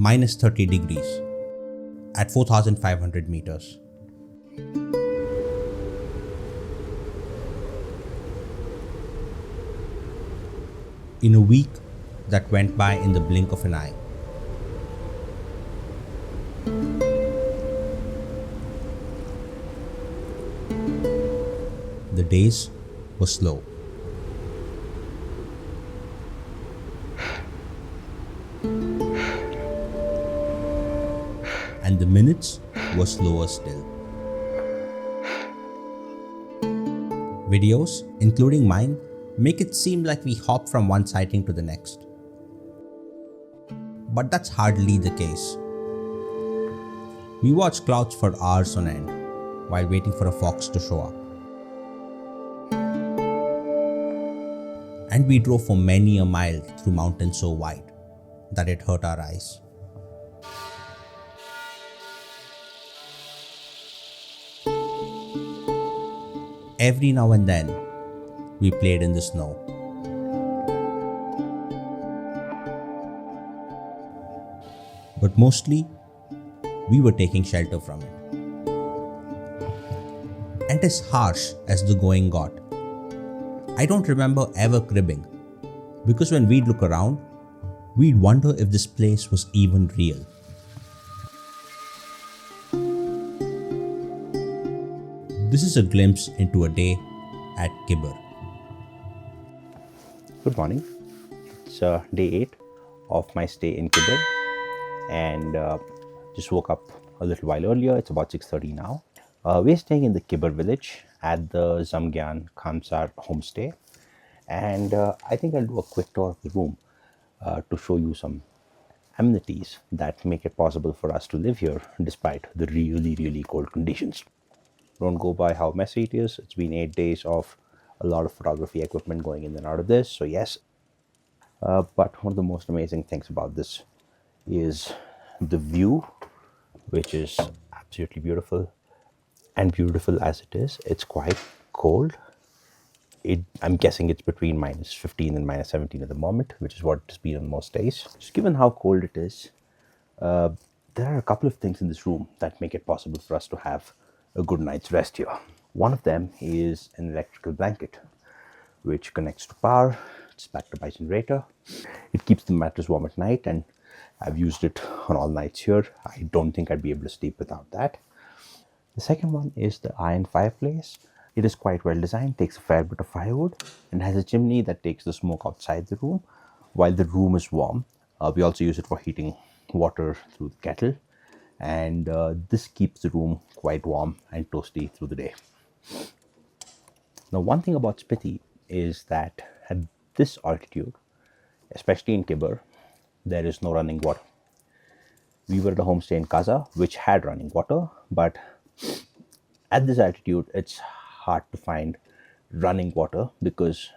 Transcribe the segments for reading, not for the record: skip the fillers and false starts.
minus 30 degrees at 4,500 meters. In a week that went by in the blink of an eye. The days were slow. And the minutes were slower still. Videos, including mine, make it seem like we hop from one sighting to the next. But that's hardly the case. We watch clouds for hours on end while waiting for a fox to show up. And we drove for many a mile through mountains so wide that it hurt our eyes. Every now and then, we played in the snow. But mostly, we were taking shelter from it. And as harsh as the going got, I don't remember ever cribbing, because when we'd look around, we'd wonder if this place was even real. This is a glimpse into a day at Kibber. Good morning. It's day 8 of my stay in Kibber, and just woke up a little while earlier. It's about 6:30 now. We're staying in the Kibber village at the Zamgyan Khamsar homestay, and I think I'll do a quick tour of the room to show you some amenities that make it possible for us to live here despite the really cold conditions. Don't go by how messy it is. It's been 8 days of a lot of photography equipment going in and out of this, so yes. But one of the most amazing things about this is the view, which is absolutely beautiful. And beautiful as it is, it's quite cold. I'm guessing it's between minus 15 and minus 17 at the moment, which is what it's been on most days. Just given how cold it is, there are a couple of things in this room that make it possible for us to have a good night's rest here. One of them is an electrical blanket, which connects to power. It's backed up by a generator. It keeps the mattress warm at night, and I've used it on all nights here. I don't think I'd be able to sleep without that. The second one is the iron fireplace. It is quite well designed, takes a fair bit of firewood, and has a chimney that takes the smoke outside the room while the room is warm. We also use it for heating water through the kettle, and this keeps the room quite warm and toasty through the day. Now, one thing about Spiti is that at this altitude, especially in Kibber, there is no running water. We were at a homestay in Kaza, which had running water, but at this altitude, it's hard to find running water because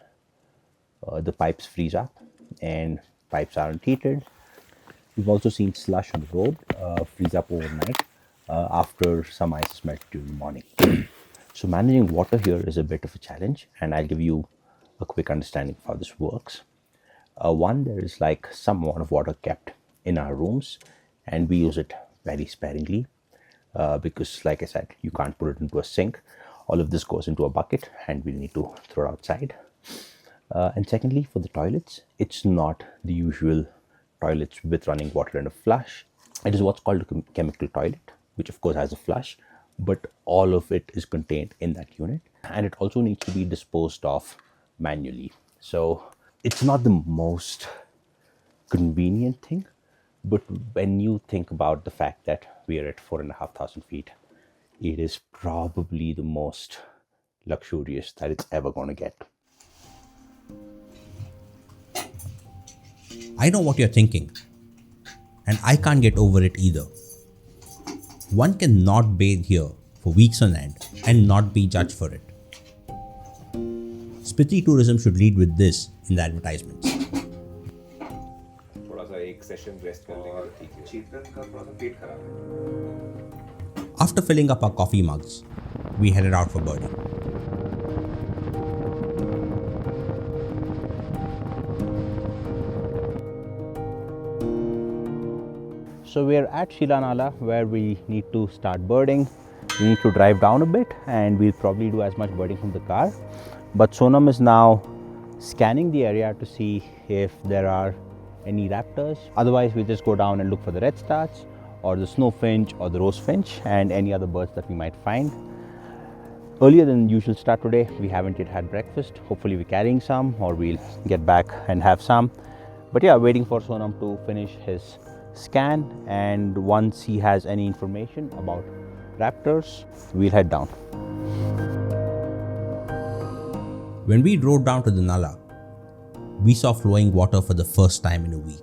the pipes freeze up and pipes aren't heated. We've also seen slush on the road freeze up overnight after some ice is melted during the morning. So managing water here is a bit of a challenge, and I'll give you a quick understanding of how this works. One, there is like some amount of water kept in our rooms, and we use it very sparingly because, like I said, you can't put it into a sink. All of this goes into a bucket and we need to throw it outside. And secondly, for the toilets, it's not the usual toilets with running water and a flush. It is what's called a chemical toilet, which of course has a flush, but all of it is contained in that unit, and it also needs to be disposed of manually. So it's not the most convenient thing, but when you think about the fact that we are at 4,500 feet, it is probably the most luxurious that it's ever going to get. I know what you're thinking, and I can't get over it either. One cannot bathe here for weeks on end and not be judged for it. Spiti tourism should lead with this in the advertisements. After filling up our coffee mugs, we headed out for birding. So we're at Shilanala where we need to start birding. We need to drive down a bit and we'll probably do as much birding from the car. But Sonam is now scanning the area to see if there are any raptors. Otherwise, we just go down and look for the red starch or the snow finch or the rose finch and any other birds that we might find. Earlier than usual start today, we haven't yet had breakfast. Hopefully we're carrying some or we'll get back and have some. But yeah, waiting for Sonam to finish his scan, and once he has any information about raptors, we'll head down. When we drove down to the Nala, we saw flowing water for the first time in a week,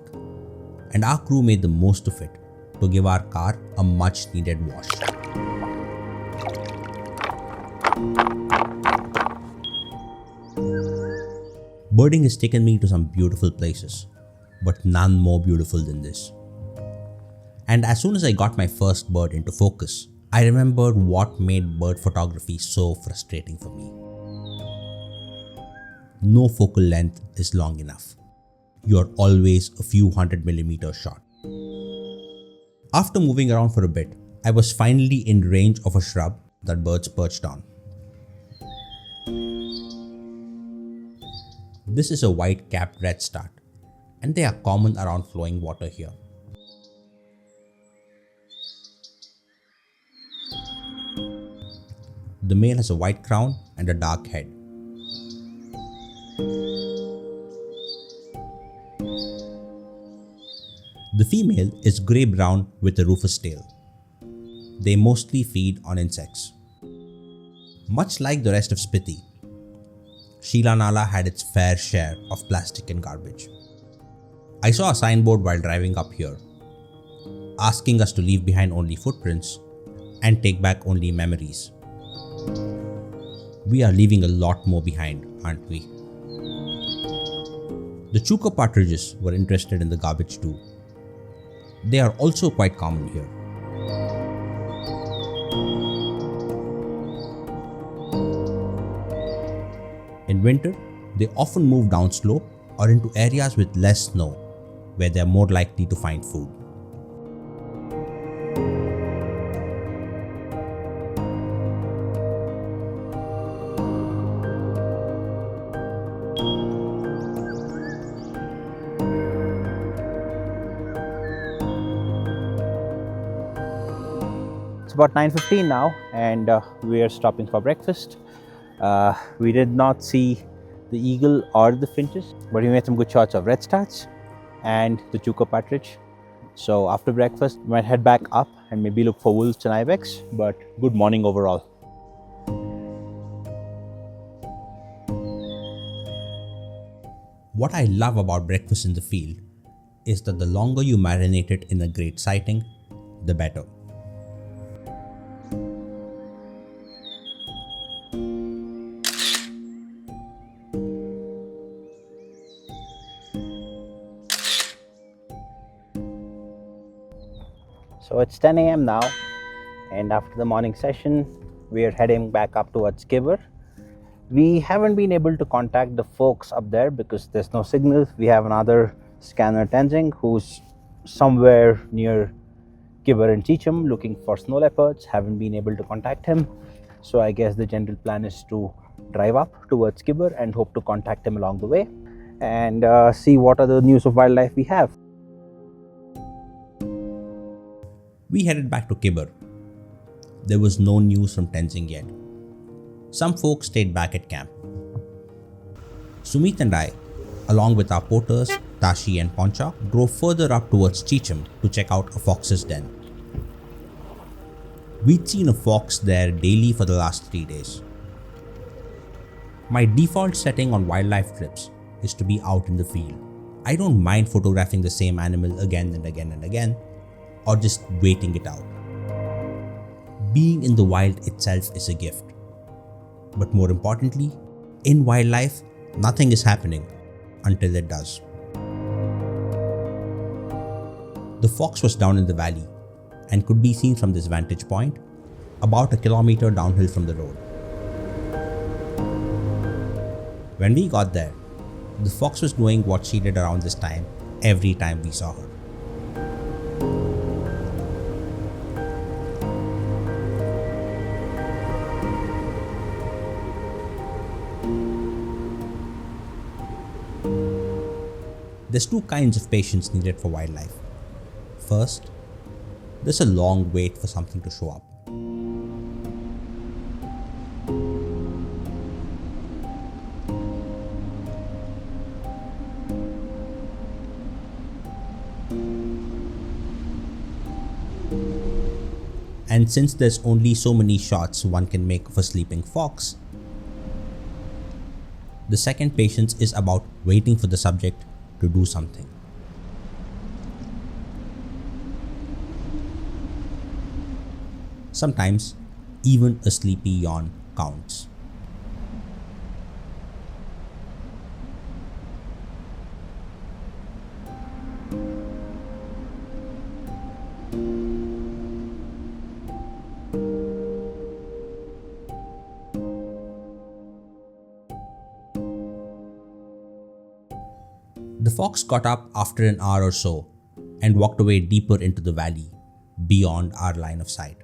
and our crew made the most of it to give our car a much needed wash. Birding has taken me to some beautiful places, but none more beautiful than this. And as soon as I got my first bird into focus, I remembered what made bird photography so frustrating for me. No focal length is long enough. You're always a few 100mm short. After moving around for a bit, I was finally in range of a shrub that birds perched on. This is a white-capped redstart, and they are common around flowing water here. The male has a white crown and a dark head. The female is grey-brown with a rufous tail. They mostly feed on insects. Much like the rest of Spiti, Shilanala had its fair share of plastic and garbage. I saw a signboard while driving up here, asking us to leave behind only footprints and take back only memories. We are leaving a lot more behind, aren't we? The chuka partridges were interested in the garbage too. They are also quite common here. In winter, they often move downslope or into areas with less snow, where they are more likely to find food. It's about 9:15 now and we are stopping for breakfast. We did not see the eagle or the finches, but we made some good shots of red starch and the chuka partridge. So after breakfast, we might head back up and maybe look for wolves and ibex, but good morning overall. What I love about breakfast in the field is that the longer you marinate it in a great sighting, the better. So it's 10 a.m. now, and after the morning session, we are heading back up towards Kibber. We haven't been able to contact the folks up there because there's no signal. We have another scanner, Tsering, who's somewhere near Kibber and Cheecham looking for snow leopards. Haven't been able to contact him. So I guess the general plan is to drive up towards Kibber and hope to contact him along the way and see what other news of wildlife we have. We headed back to Kibber. There was no news from Tsering yet. Some folks stayed back at camp. Sumit and I, along with our porters, Tashi and Poncha, drove further up towards Cheecham to check out a fox's den. We'd seen a fox there daily for the last 3 days. My default setting on wildlife trips is to be out in the field. I don't mind photographing the same animal again and again and again, or just waiting it out. Being in the wild itself is a gift. But more importantly, in wildlife, nothing is happening until it does. The fox was down in the valley and could be seen from this vantage point, about a kilometer downhill from the road. When we got there, the fox was doing what she did around this time every time we saw her. There's two kinds of patience needed for wildlife. First, there's a long wait for something to show up. And since there's only so many shots one can make of a sleeping fox, the second patience is about waiting for the subject to do something. Sometimes, even a sleepy yawn counts. The fox got up after an hour or so and walked away deeper into the valley, beyond our line of sight.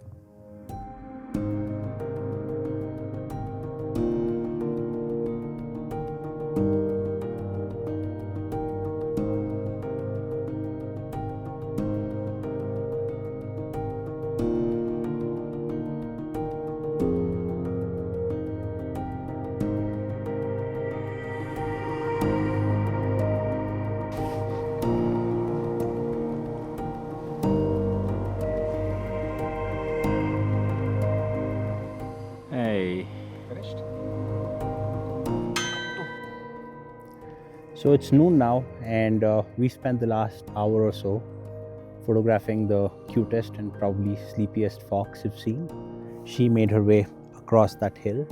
So it's noon now, and we spent the last hour or so photographing the cutest and probably sleepiest fox you've seen. She made her way across that hill,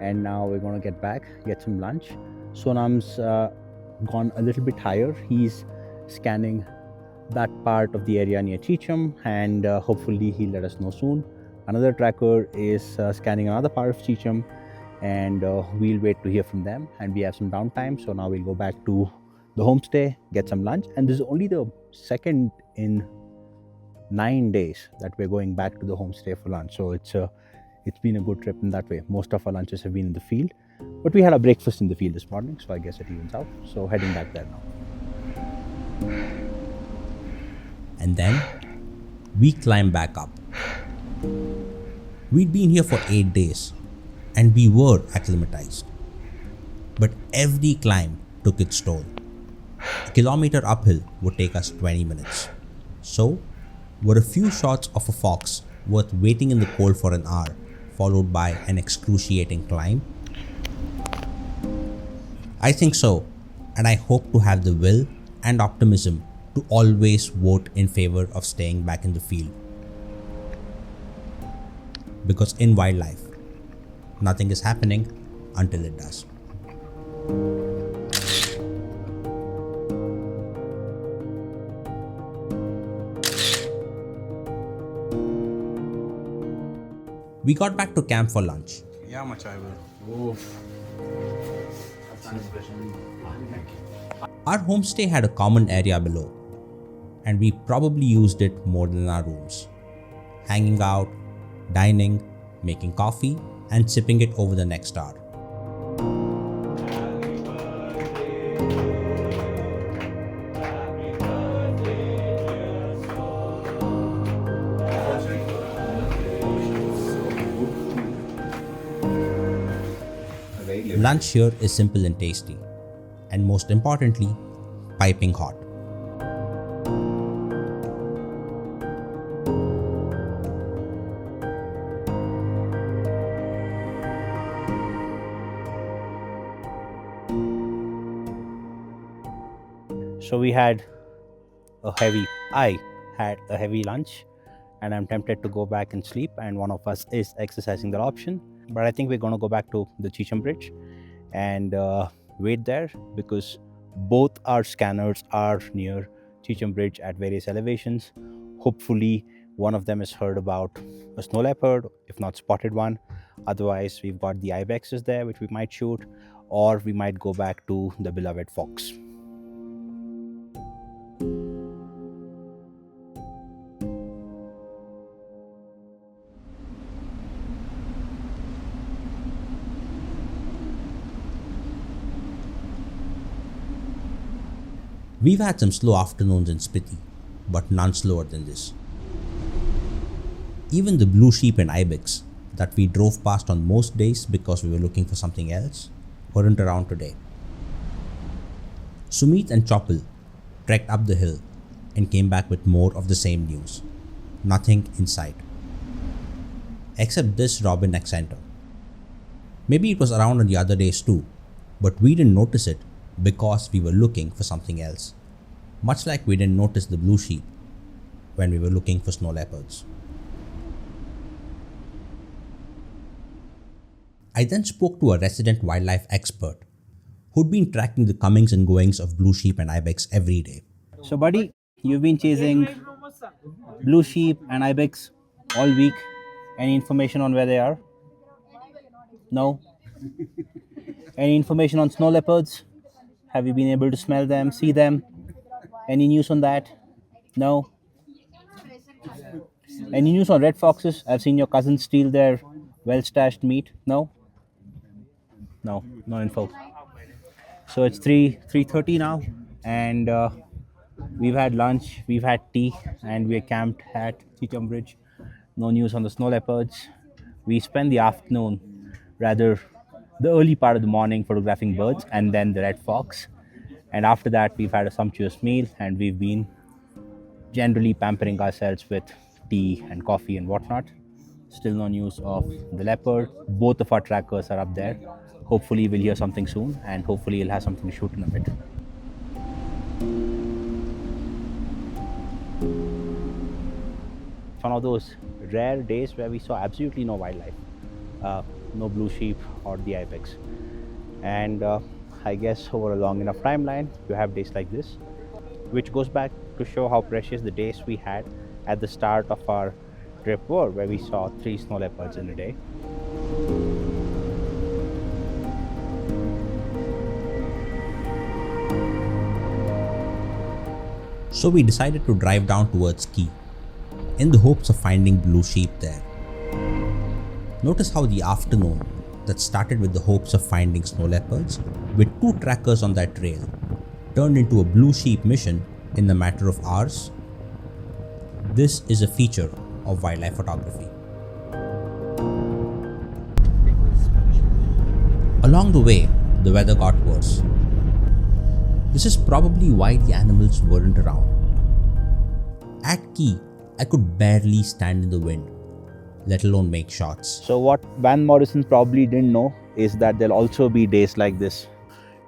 and now we're going to get back, get some lunch. Sonam's gone a little bit higher. He's scanning that part of the area near Cheecham, and hopefully he'll let us know soon. Another tracker is scanning another part of Cheecham, and we'll wait to hear from them. And we have some downtime, so now we'll go back to the homestay, get some lunch. And this is only the second in 9 days that we're going back to the homestay for lunch, so it's been a good trip in that way. Most of our lunches have been in the field, but we had a breakfast in the field this morning, so I guess it evens out. So heading back there now. And then we climbed back up. We'd been here for 8 days and we were acclimatized. But every climb took its toll. A kilometer uphill would take us 20 minutes. So, were a few shots of a fox worth waiting in the cold for an hour, followed by an excruciating climb? I think so, and I hope to have the will and optimism to always vote in favor of staying back in the field. Because in wildlife, nothing is happening until it does. We got back to camp for lunch. Yeah, much I will. Oof. Our homestay had a common area below, and we probably used it more than our rooms. Hanging out, dining, making coffee, and sipping it over the next hour. Lunch here is simple and tasty, and most importantly, piping hot. So I had a heavy lunch, and I'm tempted to go back and sleep, and one of us is exercising that option. But I think we're going to go back to the Cheecham Bridge and wait there, because both our scanners are near Cheecham Bridge at various elevations. Hopefully one of them has heard about a snow leopard, if not spotted one. Otherwise, we've got the ibexes there, which we might shoot, or we might go back to the beloved fox. We've had some slow afternoons in Spiti, but none slower than this. Even the blue sheep and ibex that we drove past on most days because we were looking for something else weren't around today. Sumit and Chopal trekked up the hill and came back with more of the same news. Nothing in sight. Except this robin accenter. Maybe it was around on the other days too, but we didn't notice it because we were looking for something else. Much like we didn't notice the blue sheep when we were looking for snow leopards. I then spoke to a resident wildlife expert who'd been tracking the comings and goings of blue sheep and ibex every day. So, buddy, you've been chasing blue sheep and ibex all week. Any information on where they are? No. Any information on snow leopards? Have you been able to smell them, see them? Any news on that? No. Any news on red foxes? I've seen your cousins steal their well-stashed meat. No. No info. So it's 3:30 now, and we've had lunch, we've had tea, and we're camped at Cheetham Bridge. No news on the snow leopards. We spent the afternoon, rather the early part of the morning, photographing birds and then the red fox. And after that, we've had a sumptuous meal, and we've been generally pampering ourselves with tea and coffee and whatnot. Still no news of the leopard. Both of our trackers are up there. Hopefully we'll hear something soon, and hopefully he'll have something to shoot in a bit. It's one of those rare days where we saw absolutely no wildlife. No blue sheep or the ibex. And I guess over a long enough timeline, you have days like this, which goes back to show how precious the days we had at the start of our trip were, where we saw 3 snow leopards in a day. So we decided to drive down towards Key in the hopes of finding blue sheep there. Notice how the afternoon that started with the hopes of finding snow leopards with 2 trackers on that trail turned into a blue sheep mission in a matter of hours. This is a feature of wildlife photography. Along the way, the weather got worse. This is probably why the animals weren't around. At Key, I could barely stand in the wind, let alone make shots. So what Van Morrison probably didn't know is that there'll also be days like this.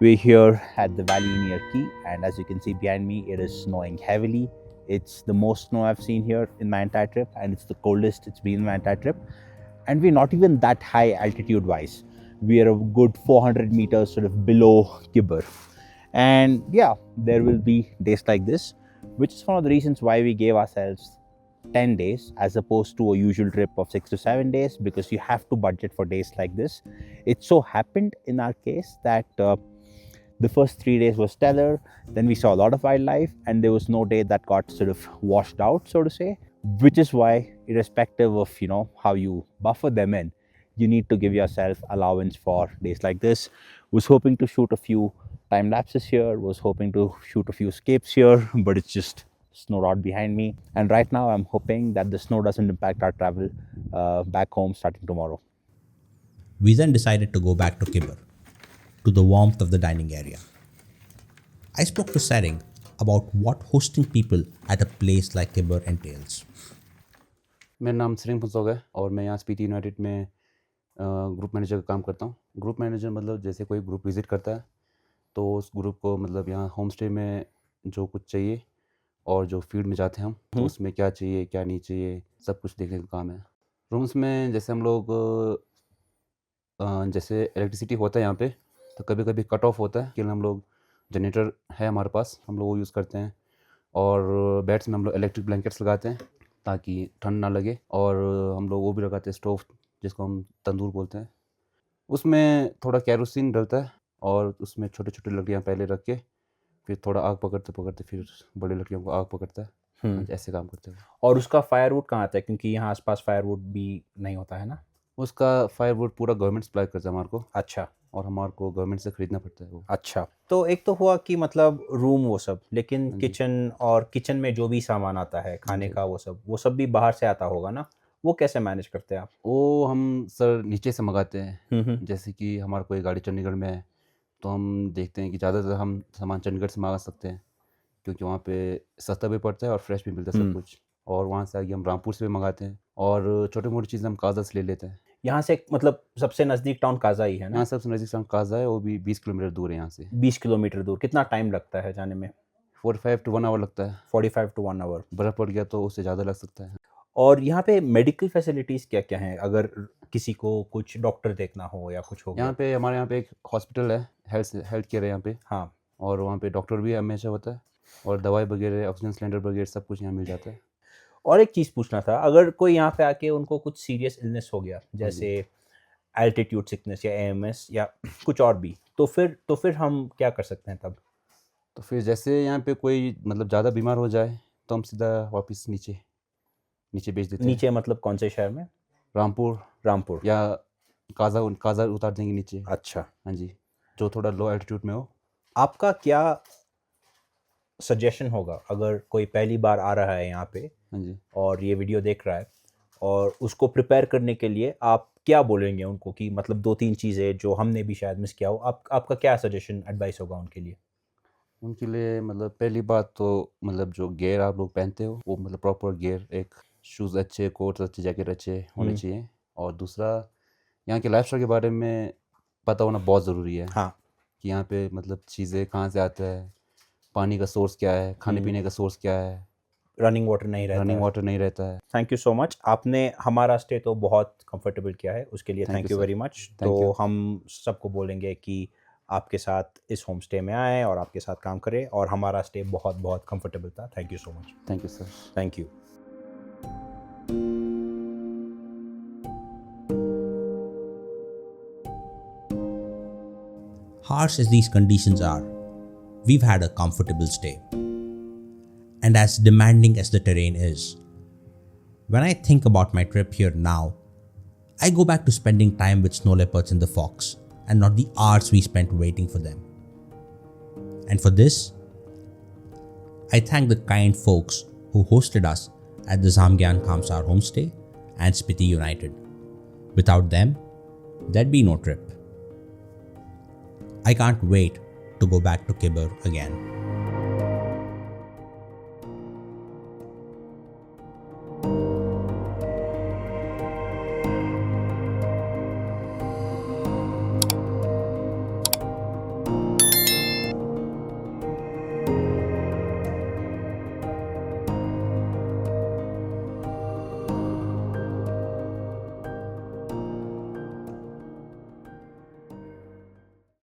We're here at the valley near Key, and as you can see behind me, it is snowing heavily. It's the most snow I've seen here in my entire trip, and it's the coldest it's been in my entire trip. And we're not even that high altitude wise. We are a good 400 meters sort of below Kibber. And yeah, there will be days like this, which is one of the reasons why we gave ourselves 10 days as opposed to a usual trip of 6 to 7 days, because you have to budget for days like this. It so happened in our case that the first 3 days was stellar, then we saw a lot of wildlife, and there was no day that got sort of washed out, so to say, which is why, irrespective of how you buffer them in, you need to give yourself allowance for days like this. Was hoping to shoot a few time lapses here, was hoping to shoot a few escapes here, but it's just snowed out behind me. And right now I'm hoping that the snow doesn't impact our travel back home starting tomorrow. We then decided to go back to Kibber, to the warmth of the dining area. I spoke to Tsering about what hosting people at a place like Kibber entails. मेरा नाम त्सरिंग है और मैं यहाँ Spiti United में group manager का काम करता हूँ। ग्रुप मैनेजर मतलब जैसे कोई ग्रुप विज़िट करता है तो उस ग्रुप को मतलब यहाँ होम स्टे में जो कुछ चाहिए और जो फील्ड में जाते हैं हम तो उसमें क्या चाहिए क्या नहीं चाहिए सब कुछ देखने का काम है। रूम्स में जैसे हम लोग जैसे इलेक्ट्रिसिटी होता है यहाँ पे तो कभी कभी कट ऑफ होता है कि हम लोग जनरेटर है हमारे पास, हम लोग वो यूज़ करते हैं। और बेड्स में हम लोग इलेक्ट्रिक ब्लैंकेट्स लगाते हैं ताकि ठंड ना लगे। और हम लोग वो भी लगाते हैं स्टोव जिसको हम तंदूर बोलते हैं। उसमें थोड़ा केरोसिन डलता है और उसमें छोटे छोटे लकड़ियाँ पहले रख के फिर थोड़ा आग पकड़ते पकड़ते फिर बड़ी लकड़ियों को आग पकड़ता है। ऐसे काम करते हैं। और उसका फायरवुड कहाँ आता है, क्योंकि यहाँ आसपास फायरवुड भी नहीं होता है ना? उसका फायरवुड पूरा गवर्नमेंट सप्लाई करता है हमारे को। अच्छा। और हमारे को गवर्नमेंट से खरीदना पड़ता है वो। अच्छा, तो एक तो हुआ कि मतलब रूम वो सब, लेकिन किचन और किचन में जो भी सामान आता है खाने का वो सब भी बाहर से आता होगा ना, वो कैसे मैनेज करते हैं आप? वो हम सर नीचे से मंगाते हैं। हम्म। जैसे कि हमारा कोई गाड़ी चंडीगढ़ में है तो हम देखते हैं कि ज़्यादातर हम सामान चंडीगढ़ से मंगा सकते हैं, क्योंकि वहाँ पे सस्ता भी पड़ता है और फ्रेश भी मिलता है सब कुछ। और वहाँ से आगे हम रामपुर से भी मंगाते हैं, और छोटी मोटी चीज़ें हम काजा से ले लेते हैं। यहाँ से मतलब सबसे नज़दीक टाउन काजा ही है ना? यहाँ सबसे नज़दीक से काजा है, वो भी 20 किलोमीटर दूर है यहाँ से। 20 किलोमीटर दूर। कितना टाइम लगता है जाने में? 45 to 1 आवर लगता है। 45 to 1 आवर। बर्फ़ पड़ गया तो उससे ज़्यादा लग सकता है। और यहाँ पे मेडिकल फैसिलिटीज़ क्या-क्या हैं? अगर किसी को कुछ डॉक्टर देखना हो या कुछ हो यहाँ गया? पे हमारे यहाँ पे एक हॉस्पिटल है, हेल्थ केयर है यहाँ पे, हाँ। और वहाँ पे डॉक्टर भी हमेशा होता है, और दवाई वगैरह, ऑक्सीजन सिलेंडर वगैरह सब कुछ यहाँ मिल जाता है। और एक चीज़ पूछना था, अगर कोई यहाँ पे आके उनको कुछ सीरियस इलनेस हो गया, जैसे एल्टीट्यूड सिकनेस या एएमएस या कुछ और भी, तो फिर हम क्या कर सकते हैं तब? तो फिर जैसे यहाँ पे कोई मतलब ज़्यादा बीमार हो जाए तो हम सीधा वापस नीचे भेज देते हैं। नीचे मतलब कौन से शहर में? रामपुर रामपुर। या काजा उतार देंगे नीचे। अच्छा। हाँ जी, जो थोड़ा लो एल्टीट्यूड में हो। आपका क्या सजेशन होगा अगर कोई पहली बार आ रहा है यहाँ पे हाँ जी। और ये वीडियो देख रहा है, और उसको प्रिपेयर करने के लिए आप क्या बोलेंगे उनको कि मतलब 2-3 चीज़ें जो हमने भी शायद मिस किया हो, आपका क्या सजेशन एडवाइस होगा उनके लिए? उनके लिए मतलब पहली बात तो मतलब जो गियर आप लोग पहनते हो वो मतलब प्रॉपर गियर, एक शूज़ अच्छे, कोट अच्छे, जैकेट अच्छे होने चाहिए। और दूसरा, यहाँ के लाइफस्टाइल के बारे में पता होना बहुत ज़रूरी है। हाँ। कि यहाँ पे मतलब चीज़ें कहाँ से आता है, पानी का सोर्स क्या है, खाने पीने का सोर्स क्या है, रनिंग वाटर नहीं रहता रनिंग है। वाटर नहीं रहता है। Thank you so much. आपने हमारा स्टे तो बहुत कंफर्टेबल किया है, उसके लिए Thank thank you, you sir. Very much. Thank तो you. हम सबको बोलेंगे कि आपके साथ इस होम स्टे में आएँ और आपके साथ काम करें, और हमारा स्टे बहुत बहुत कंफर्टेबल था। Thank you so much. Thank you sir. Thank you. Harsh as these conditions are, we've had a comfortable stay. And as demanding as the terrain is, when I think about my trip here now, I go back to spending time with snow leopards in the fox and not the hours we spent waiting for them. And for this, I thank the kind folks who hosted us at the Zamgyan Kamsar homestay and Spiti United. Without them, there'd be no trip. I can't wait to go back to Kibber again.